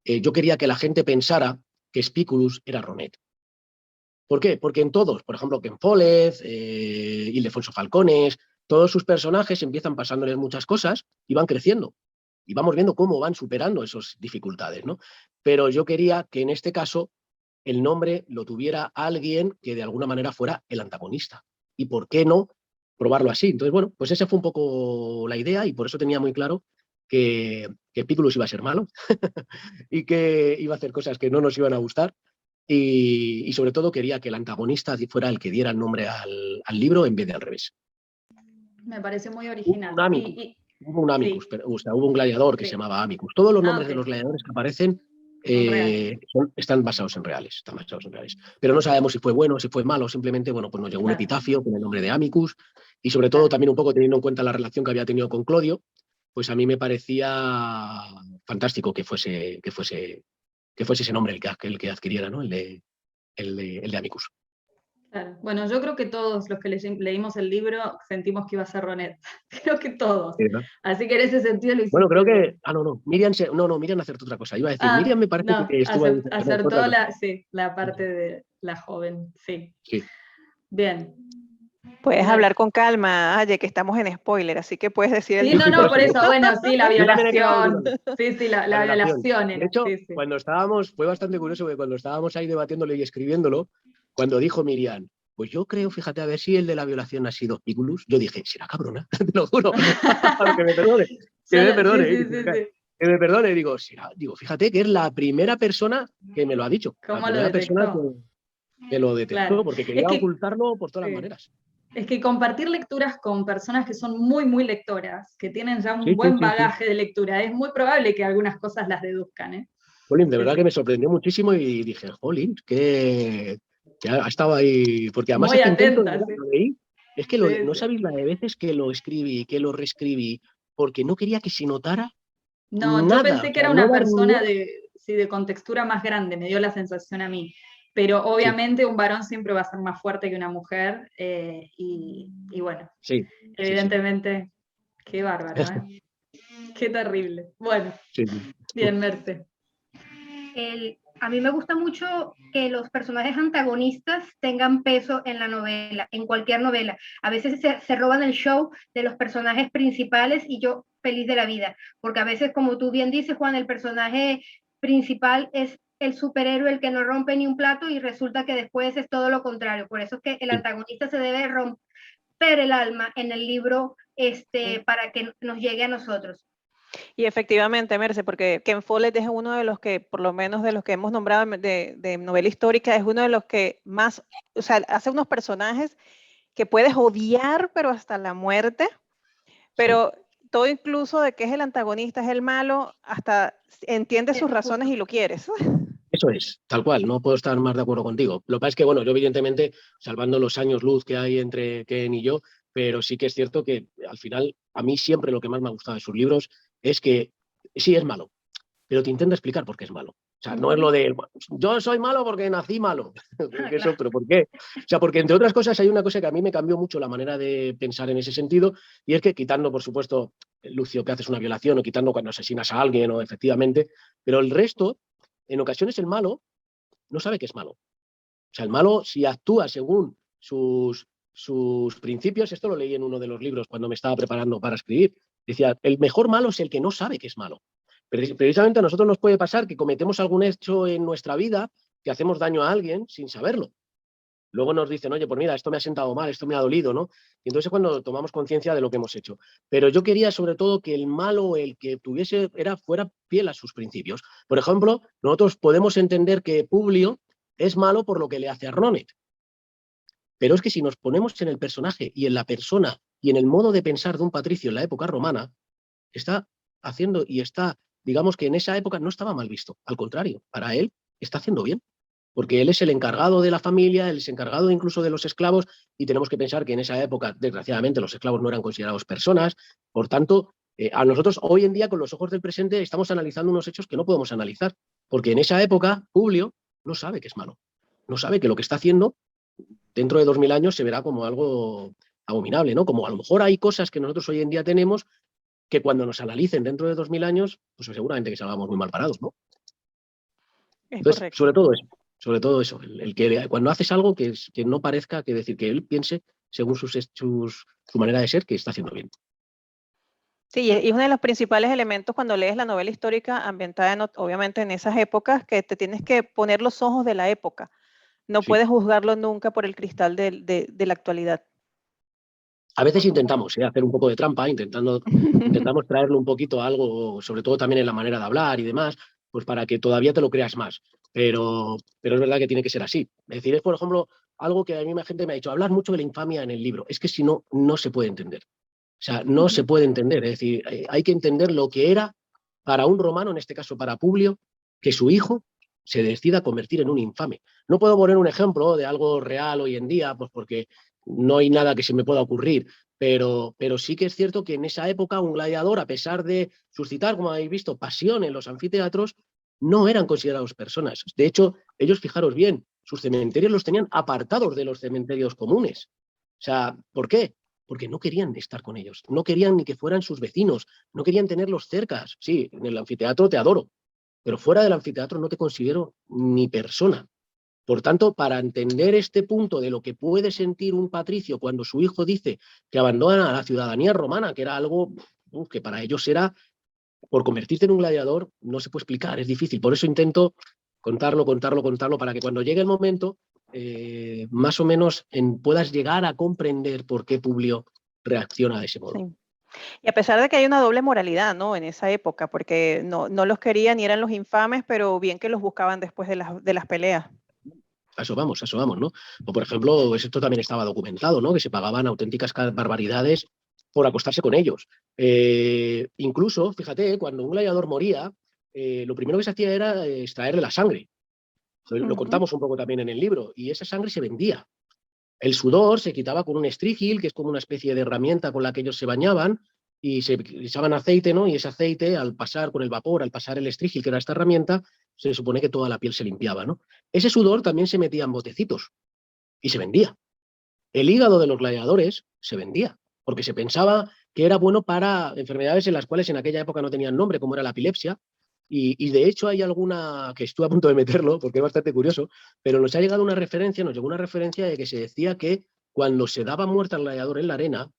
yo quería que la gente pensara que Spiculus era Ronet. ¿Por qué? Porque en todos, por ejemplo, Ken Follett, Ildefonso Falcones, todos sus personajes empiezan pasándoles muchas cosas y van creciendo. Y vamos viendo cómo van superando esas dificultades, ¿no? Pero yo quería que en este caso el nombre lo tuviera alguien que de alguna manera fuera el antagonista. ¿Y por qué no probarlo así? Entonces, bueno, pues esa fue un poco la idea y por eso tenía muy claro que Piculus iba a ser malo y que iba a hacer cosas que no nos iban a gustar. Y sobre todo quería que el antagonista fuera el que diera el nombre al libro en vez de al revés. Me parece muy Hubo original. un Amicus, hubo un Amicus, Sí. pero, o sea, hubo un gladiador que Sí. se llamaba Amicus. Todos los nombres Ok. de los gladiadores que aparecen Son reales. están basados en reales, están basados en reales. Pero no sabemos si fue bueno, si fue malo, simplemente, bueno, pues nos llegó un Claro. epitafio con el nombre de Amicus y sobre todo Claro. también un poco teniendo en cuenta la relación que había tenido con Clodio, pues a mí me parecía fantástico que fuese ese nombre el que adquiriera, ¿no? El de Amicus. Claro. Bueno, yo creo que todos los que leímos el libro sentimos que iba a ser Ronet. Creo que todos. Sí, ¿verdad? Así que en ese sentido lo Bueno, hiciste creo bien. que. Ah, no. Miriam acertó otra cosa. Iba a decir, Miriam Ah, me parece no, que estuvo en otra acertó cosa. la parte de la joven. Sí. Sí. Bien. Puedes Mer- hablar con calma, Aye, que estamos en spoiler, así que puedes decir el Sí, no, nombre. por eso. Bueno, sí, la Yo también he quedado violación. dudando. Sí, la La violación. violación De era. hecho, Sí, sí. cuando estábamos, fue bastante curioso porque cuando estábamos ahí debatiéndolo y escribiéndolo, cuando dijo Miriam, pues yo creo, fíjate, a ver si el de la violación ha sido Piculus, yo dije, será cabrona, te lo juro. Que me perdone, que me Sí, perdone, sí, sí, sí. que me perdone. Digo, fíjate que es la primera persona que me lo ha dicho, la ¿Cómo lo primera persona detectó? que lo detectó, Claro. porque Es quería que, ocultarlo por todas las sí. maneras. Es que compartir lecturas con personas que son muy, muy lectoras, que tienen ya un Sí, sí, buen sí, sí. bagaje de lectura, es muy probable que algunas cosas las deduzcan, ¿eh? Jolín, de Sí, verdad sí. que me sorprendió muchísimo y dije, jolín, que ha estado ahí, porque además Muy es que intento, de atenta, verdad, sí. lo leí, es que Sí, no sí. sabéis la de veces que lo escribí, que lo reescribí, porque no quería que se notara No, yo nada, o pensé que sea, era no una dar ni... persona de contextura más grande, me dio la sensación a mí. Pero Sí, obviamente un varón siempre va a ser más fuerte que una mujer, y bueno, sí, sí, sí, evidentemente, qué bárbaro, ¿eh? Qué terrible. Bueno, sí. bien, Merce. A mí me gusta mucho que los personajes antagonistas tengan peso en la novela, en cualquier novela. A veces se roban el show de los personajes principales y yo feliz de la vida, porque a veces, como tú bien dices, Juan, el personaje principal es el superhéroe, el que no rompe ni un plato y resulta que después es todo lo contrario. Por eso es que el Sí. antagonista se debe romper el alma en el libro para que nos llegue a nosotros. Y efectivamente, Merce, porque Ken Follett es uno de los que, por lo menos de los que hemos nombrado de novela histórica, es uno de los que más, o sea, hace unos personajes que puedes odiar, pero hasta la muerte, pero todo incluso de que es el antagonista, es el malo, hasta entiendes sus razones y lo quieres. Eso es, tal cual, no puedo estar más de acuerdo contigo. Lo que pasa es que, bueno, yo evidentemente, salvando los años luz que hay entre Ken y yo, pero sí que es cierto que al final, a mí siempre lo que más me ha gustado de sus libros es que sí es malo, pero te intenta explicar por qué es malo. O sea, no es lo de, yo soy malo porque nací malo. Que eso, pero ¿por qué? O sea, porque entre otras cosas hay una cosa que a mí me cambió mucho la manera de pensar en ese sentido, y es que quitando, por supuesto, Lucio, que haces una violación, o quitando cuando asesinas a alguien, o efectivamente, pero el resto, en ocasiones el malo no sabe que es malo. O sea, el malo, si actúa según sus principios, esto lo leí en uno de los libros cuando me estaba preparando para escribir, decía, el mejor malo es el que no sabe que es malo. Precisamente a nosotros nos puede pasar que cometemos algún hecho en nuestra vida, que hacemos daño a alguien sin saberlo. Luego nos dicen, oye, pues mira, esto me ha sentado mal, esto me ha dolido, ¿no? Y entonces es cuando tomamos conciencia de lo que hemos hecho. Pero yo quería sobre todo que el malo, el que tuviese, fuera fiel a sus principios. Por ejemplo, nosotros podemos entender que Publio es malo por lo que le hace a Ronet. Pero es que si nos ponemos en el personaje y en la persona y en el modo de pensar de un patricio en la época romana, está haciendo y está, digamos que en esa época no estaba mal visto. Al contrario, para él está haciendo bien. Porque él es el encargado de la familia, él es encargado incluso de los esclavos, y tenemos que pensar que en esa época, desgraciadamente, los esclavos no eran considerados personas. Por tanto, a nosotros hoy en día, con los ojos del presente, estamos analizando unos hechos que no podemos analizar, porque en esa época Publio no sabe que es malo, no sabe que lo que está haciendo dentro de 2000 años se verá como algo abominable, ¿no? Como a lo mejor hay cosas que nosotros hoy en día tenemos que cuando nos analicen dentro de 2000 años, pues seguramente que salgamos muy mal parados, ¿no? Es Entonces, correcto. sobre todo eso, el que cuando haces algo que no parezca, que decir, que él piense, según su manera de ser, que está haciendo bien. Sí, y uno de los principales elementos cuando lees la novela histórica ambientada obviamente en esas épocas, que te tienes que poner los ojos de la época. No Sí. puedes juzgarlo nunca por el cristal de la actualidad. A veces intentamos hacer un poco de trampa, intentamos traerle un poquito a algo, sobre todo también en la manera de hablar y demás, pues para que todavía te lo creas más. Pero es verdad que tiene que ser así. Es decir, es, por ejemplo, algo que a mí la gente me ha dicho, hablar mucho de la infamia en el libro. Es que si no, no se puede entender. O sea, no se puede entender. Es decir, hay que entender lo que era para un romano, en este caso para Publio, que su hijo se decida convertir en un infame. No puedo poner un ejemplo de algo real hoy en día, pues porque no hay nada que se me pueda ocurrir, pero sí que es cierto que en esa época un gladiador, a pesar de suscitar, como habéis visto, pasión en los anfiteatros, no eran considerados personas. De hecho, ellos, fijaros bien, sus cementerios los tenían apartados de los cementerios comunes. O sea, ¿por qué? Porque no querían estar con ellos, no querían ni que fueran sus vecinos, no querían tenerlos cerca. Sí, en el anfiteatro te adoro, pero fuera del anfiteatro no te considero ni persona. Por tanto, para entender este punto de lo que puede sentir un patricio cuando su hijo dice que abandona la ciudadanía romana, que era algo que para ellos era, por convertirte en un gladiador, no se puede explicar, es difícil. Por eso intento contarlo, para que cuando llegue el momento, más o menos puedas llegar a comprender por qué Publio reacciona de ese modo. Sí. Y a pesar de que hay una doble moralidad, ¿no? En esa época, porque no los querían ni eran los infames, pero bien que los buscaban después de las peleas. A eso vamos, ¿no? O, por ejemplo, esto también estaba documentado, ¿no? Que se pagaban auténticas barbaridades por acostarse con ellos. Incluso, fíjate, cuando un gladiador moría, lo primero que se hacía era extraerle la sangre. Lo contamos un poco también en el libro, y esa sangre se vendía. El sudor se quitaba con un estrígil, que es como una especie de herramienta con la que ellos se bañaban, y se echaban aceite, ¿no? Y ese aceite, al pasar con el vapor, al pasar el estrígil, que era esta herramienta, se supone que toda la piel se limpiaba, ¿no? Ese sudor también se metía en botecitos y se vendía. El hígado de los gladiadores se vendía, porque se pensaba que era bueno para enfermedades en las cuales en aquella época no tenían nombre, como era la epilepsia, y de hecho hay alguna, que estuve a punto de meterlo, porque es bastante curioso, pero nos llegó una referencia de que se decía que cuando se daba muerte al gladiador en la arena,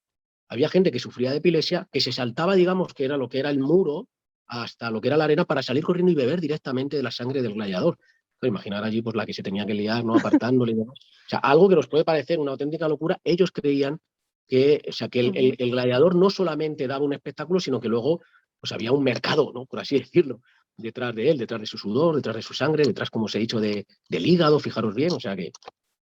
había gente que sufría de epilepsia, que se saltaba, digamos, que era lo que era el muro, hasta lo que era la arena, para salir corriendo y beber directamente de la sangre del gladiador. Pero imaginar allí pues la que se tenía que liar, ¿no? Apartándole y demás. O sea, algo que nos puede parecer una auténtica locura, ellos creían que, o sea, que el gladiador no solamente daba un espectáculo, sino que luego pues había un mercado, ¿no? Por así decirlo, detrás de él, detrás de su sudor, detrás de su sangre, detrás, como os he dicho, del hígado, fijaros bien, o sea que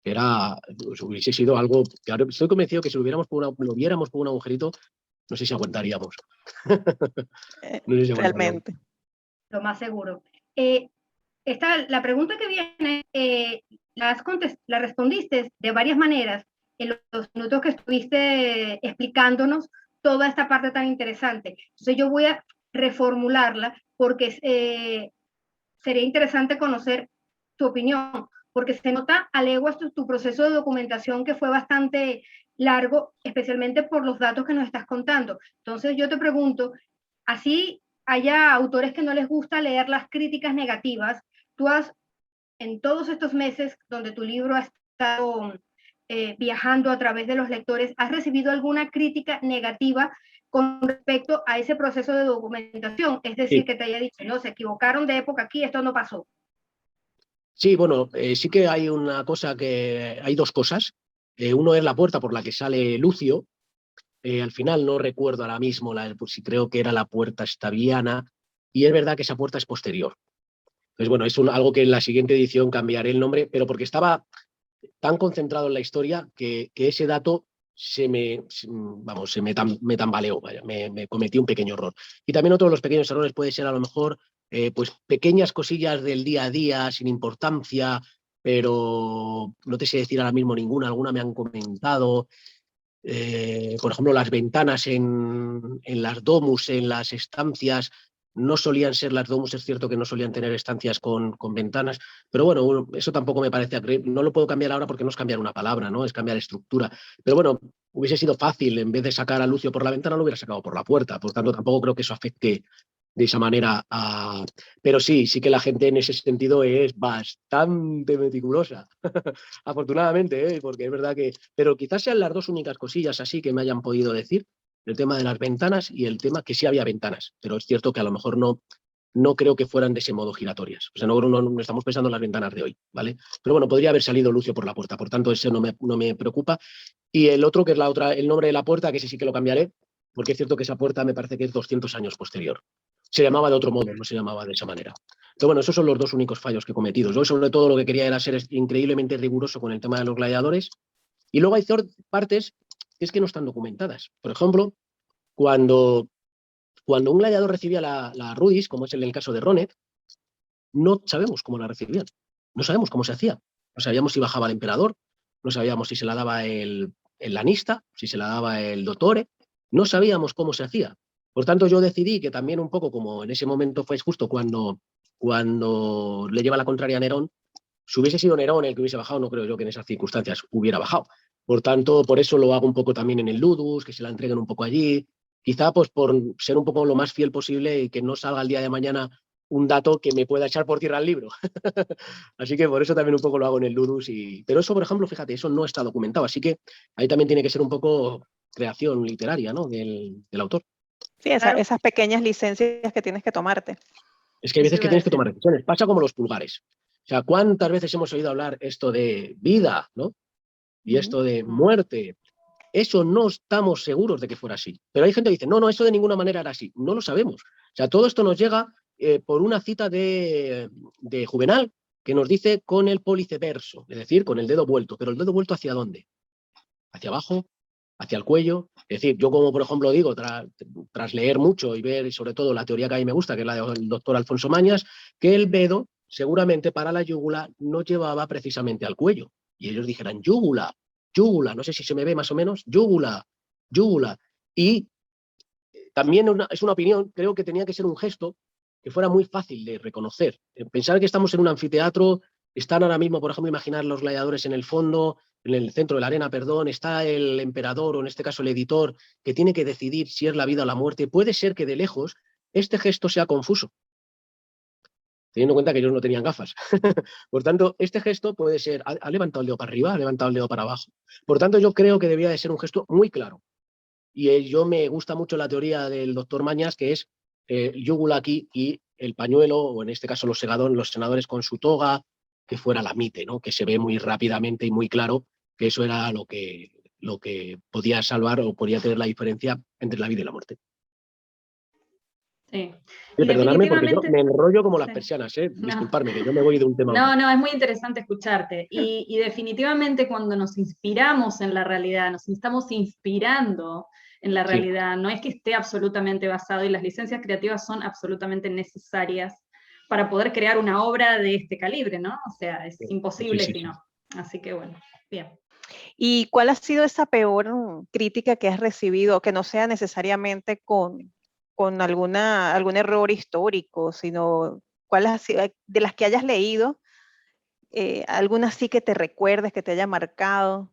pues, hubiese sido algo que ahora estoy convencido que si lo viéramos por un agujerito, no sé si aguantaríamos. No sé si aguantaríamos. Realmente. Lo más seguro. La pregunta que viene, la respondiste de varias maneras en los minutos que estuviste explicándonos toda esta parte tan interesante. Entonces yo voy a reformularla porque sería interesante conocer tu opinión, porque se nota a leguas tu proceso de documentación que fue bastante largo, especialmente por los datos que nos estás contando. Entonces yo te pregunto, así haya autores que no les gusta leer las críticas negativas, tú has, en todos estos meses donde tu libro ha estado viajando a través de los lectores, ¿has recibido alguna crítica negativa con respecto a ese proceso de documentación? Es decir, Sí. que te haya dicho, no, se equivocaron de época aquí, esto no pasó. Sí, bueno, sí que hay hay dos cosas. Uno es la puerta por la que sale Lucio. Al final no recuerdo ahora mismo, pues si creo que era la puerta estaviana, y es verdad que esa puerta es posterior. Entonces, bueno, es algo que en la siguiente edición cambiaré el nombre, pero porque estaba tan concentrado en la historia que ese dato me tambaleó, vaya, me cometí un pequeño error. Y también otro de los pequeños errores puede ser a lo mejor pues pequeñas cosillas del día a día sin importancia, pero no te sé decir ahora mismo ninguna, alguna me han comentado. Por ejemplo, las ventanas en las domus, en las estancias, no solían ser las domus, es cierto que no solían tener estancias con ventanas, pero bueno, eso tampoco me parece, no lo puedo cambiar ahora porque no es cambiar una palabra, ¿no? Es cambiar estructura. Pero bueno, hubiese sido fácil, en vez de sacar a Lucio por la ventana, lo hubiera sacado por la puerta, por tanto tampoco creo que eso afecte de esa manera a... Pero sí que la gente en ese sentido es bastante meticulosa, afortunadamente, porque es verdad que... Pero quizás sean las dos únicas cosillas así que me hayan podido decir, el tema de las ventanas y el tema que sí había ventanas, pero es cierto que a lo mejor no creo que fueran de ese modo giratorias. O sea, no estamos pensando en las ventanas de hoy, ¿vale? Pero bueno, podría haber salido Lucio por la puerta, por tanto, eso no me preocupa. Y el otro, que es el nombre de la puerta, que ese sí que lo cambiaré, porque es cierto que esa puerta me parece que es 200 años posterior. Se llamaba de otro modo, no se llamaba de esa manera. Pero bueno, esos son los dos únicos fallos que he cometido. Yo sobre todo lo que quería era ser increíblemente riguroso con el tema de los gladiadores. Y luego hay partes que es que no están documentadas. Por ejemplo, cuando un gladiador recibía la rudis, como es el caso de Ronet, no sabemos cómo la recibían. No sabemos cómo se hacía. No sabíamos si bajaba el emperador, no sabíamos si se la daba el lanista, si se la daba el dottore. No sabíamos cómo se hacía. Por tanto, yo decidí que también un poco como en ese momento fue justo cuando le lleva la contraria a Nerón, si hubiese sido Nerón el que hubiese bajado, no creo yo que en esas circunstancias hubiera bajado. Por tanto, por eso lo hago un poco también en el Ludus, que se la entreguen un poco allí. Quizá pues por ser un poco lo más fiel posible y que no salga el día de mañana un dato que me pueda echar por tierra el libro. Así que por eso también un poco lo hago en el Ludus. Pero eso, por ejemplo, fíjate, eso no está documentado. Así que ahí también tiene que ser un poco creación literaria, ¿no? del autor. Sí, esas pequeñas licencias que tienes que tomarte. Es que hay veces que tienes que tomar decisiones. Pasa como los pulgares. O sea, ¿cuántas veces hemos oído hablar esto de vida, ¿no? Y esto de muerte? Eso no estamos seguros de que fuera así. Pero hay gente que dice, no, eso de ninguna manera era así. No lo sabemos. O sea, todo esto nos llega por una cita de Juvenal que nos dice con el policeverso, es decir, con el dedo vuelto. Pero ¿el dedo vuelto hacia dónde? ¿Hacia abajo? ¿Hacia el cuello? Es decir, yo como por ejemplo digo, tras leer mucho y ver sobre todo la teoría que a mí me gusta, que es la del doctor Alfonso Mañas, que el dedo seguramente para la yúgula no llevaba precisamente al cuello. Y ellos dijeran, yúgula, no sé si se me ve más o menos, yúgula. Y también es una opinión, creo que tenía que ser un gesto que fuera muy fácil de reconocer. Pensar que estamos en un anfiteatro, están ahora mismo, por ejemplo, imaginar los gladiadores en el fondo, en el centro de la arena, perdón, está el emperador o en este caso el editor que tiene que decidir si es la vida o la muerte. Puede ser que de lejos este gesto sea confuso, teniendo en cuenta que ellos no tenían gafas. Por tanto, este gesto puede ser, ha levantado el dedo para arriba, ha levantado el dedo para abajo. Por tanto, yo creo que debía de ser un gesto muy claro. Y yo me gusta mucho la teoría del doctor Mañas, que es yúgula aquí y el pañuelo, o en este caso los senadores con su toga, que fuera la mite, ¿no? Que se ve muy rápidamente y muy claro que eso era lo que podía salvar o podía tener la diferencia entre la vida y la muerte. Sí. Perdonadme porque yo me enrollo como las persianas, disculparme, que yo me voy de un tema a otro. No, es muy interesante escucharte. Y definitivamente cuando nos inspiramos en la realidad, nos estamos inspirando en la realidad, no es que esté absolutamente basado, y las licencias creativas son absolutamente necesarias para poder crear una obra de este calibre, ¿no? O sea, es imposible si no. Así que bueno, bien. ¿Y cuál ha sido esa peor crítica que has recibido, que no sea necesariamente con algún error histórico, sino cuáles ha sido, de las que hayas leído, alguna sí que te recuerdes, que te haya marcado?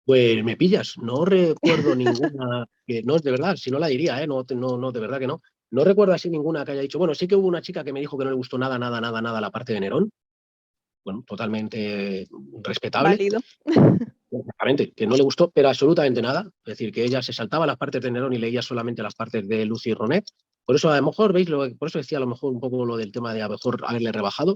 Pues me pillas, no recuerdo ninguna, que no, de verdad, si no la diría, no, de verdad que no. No recuerdo así ninguna que haya dicho, bueno, sí que hubo una chica que me dijo que no le gustó nada la parte de Nerón. Bueno, totalmente respetable. Válido. Exactamente, que no le gustó, pero absolutamente nada. Es decir, que ella se saltaba las partes de Nerón y leía solamente las partes de Lucy y Ronet. Por eso a lo mejor, ¿veis? Por eso decía a lo mejor un poco lo del tema de a lo mejor haberle rebajado.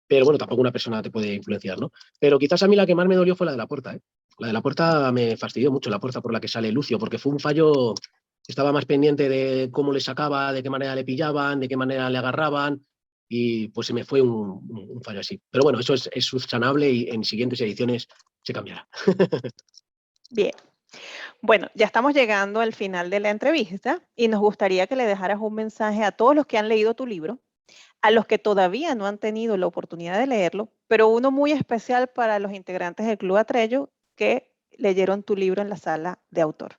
Pero bueno, tampoco una persona te puede influenciar, ¿no? Pero quizás a mí la que más me dolió fue la de la puerta, ¿eh? La de la puerta me fastidió mucho, la puerta por la que sale Lucio, porque fue un fallo, estaba más pendiente de cómo le sacaba, de qué manera le pillaban, de qué manera le agarraban, y pues se me fue un fallo así. Pero bueno, eso es subsanable y en siguientes ediciones se cambiará. Bien. Bueno, ya estamos llegando al final de la entrevista y nos gustaría que le dejaras un mensaje a todos los que han leído tu libro, a los que todavía no han tenido la oportunidad de leerlo, pero uno muy especial para los integrantes del Club Atreyu que leyeron tu libro en la sala de autor.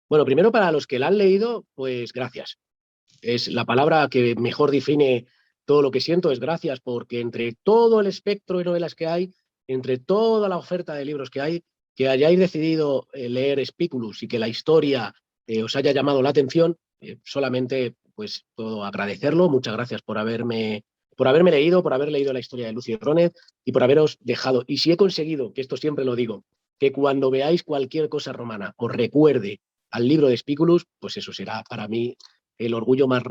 Bueno, primero para los que la han leído, pues gracias. Es la palabra que mejor define todo lo que siento, es gracias, porque entre todo el espectro de novelas que hay, entre toda la oferta de libros que hay, que hayáis decidido leer Spículus y que la historia os haya llamado la atención, solamente pues puedo agradecerlo. Muchas gracias por haberme leído, por haber leído la historia de Lucio Ronet y por haberos dejado. Y si he conseguido, que esto siempre lo digo, que cuando veáis cualquier cosa romana os recuerde al libro de Spículus, pues eso será para mí el orgullo más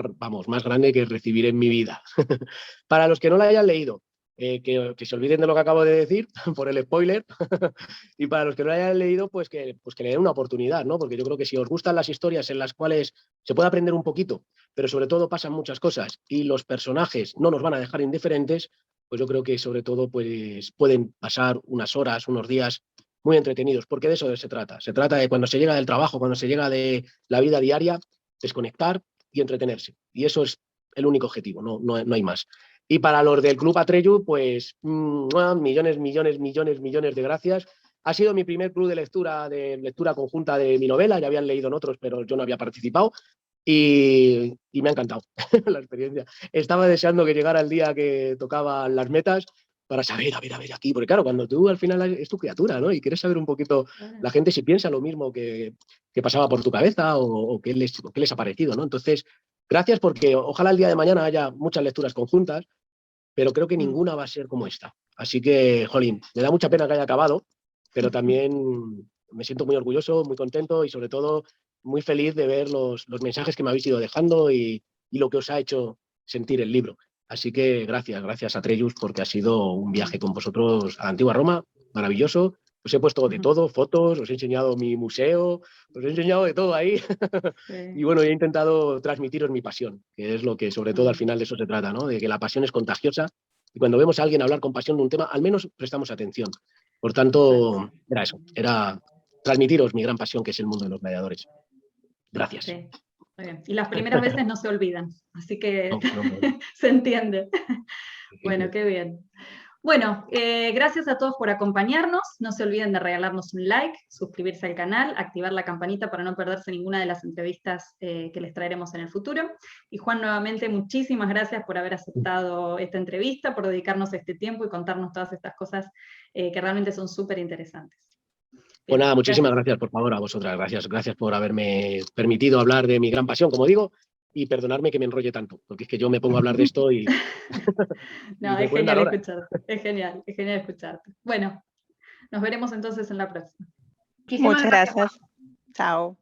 grande que recibiré en mi vida. Para los que no la hayan leído, que se olviden de lo que acabo de decir, por el spoiler, y para los que no la hayan leído, pues que le den una oportunidad, ¿no? Porque yo creo que si os gustan las historias en las cuales se puede aprender un poquito, pero sobre todo pasan muchas cosas y los personajes no nos van a dejar indiferentes, pues yo creo que sobre todo pues pueden pasar unas horas, unos días muy entretenidos, porque de eso se trata. Se trata de cuando se llega del trabajo, cuando se llega de la vida diaria, desconectar y entretenerse. Y eso es el único objetivo, no hay más. Y para los del Club Atreyu, pues millones de gracias. Ha sido mi primer club de lectura conjunta de mi novela, ya habían leído en otros, pero yo no había participado. Y me ha encantado la experiencia. Estaba deseando que llegara el día que tocaban las metas para saber, a ver aquí, porque claro, cuando tú al final es tu criatura, ¿no? Y quieres saber un poquito la gente si piensa lo mismo que pasaba por tu cabeza o qué les ha parecido, ¿no? Entonces, gracias porque ojalá el día de mañana haya muchas lecturas conjuntas, pero creo que ninguna va a ser como esta. Así que, jolín, me da mucha pena que haya acabado, pero también me siento muy orgulloso, muy contento y sobre todo muy feliz de ver los mensajes que me habéis ido dejando y lo que os ha hecho sentir el libro. Así que gracias Atreyu, porque ha sido un viaje con vosotros a la antigua Roma, maravilloso. Os he puesto de todo, fotos, os he enseñado mi museo, os he enseñado de todo ahí. Sí. Y bueno, he intentado transmitiros mi pasión, que es lo que sobre todo al final de eso se trata, ¿no? De que la pasión es contagiosa y cuando vemos a alguien hablar con pasión de un tema, al menos prestamos atención. Por tanto, era eso, era transmitiros mi gran pasión, que es el mundo de los gladiadores. Gracias. Sí. Muy bien. Y las primeras veces no se olvidan, así que no. Se entiende. Bueno, qué bien. Bueno, gracias a todos por acompañarnos. No se olviden de regalarnos un like, suscribirse al canal, activar la campanita para no perderse ninguna de las entrevistas que les traeremos en el futuro. Y Juan, nuevamente, muchísimas gracias por haber aceptado esta entrevista, por dedicarnos este tiempo y contarnos todas estas cosas que realmente son súper interesantes. Pues nada, muchísimas gracias, por favor, a vosotras. Gracias por haberme permitido hablar de mi gran pasión, como digo, y perdonadme que me enrolle tanto, porque es que yo me pongo a hablar de esto y... No, es genial escucharte. Es genial escucharte. Bueno, nos veremos entonces en la próxima. Muchas gracias. Chao.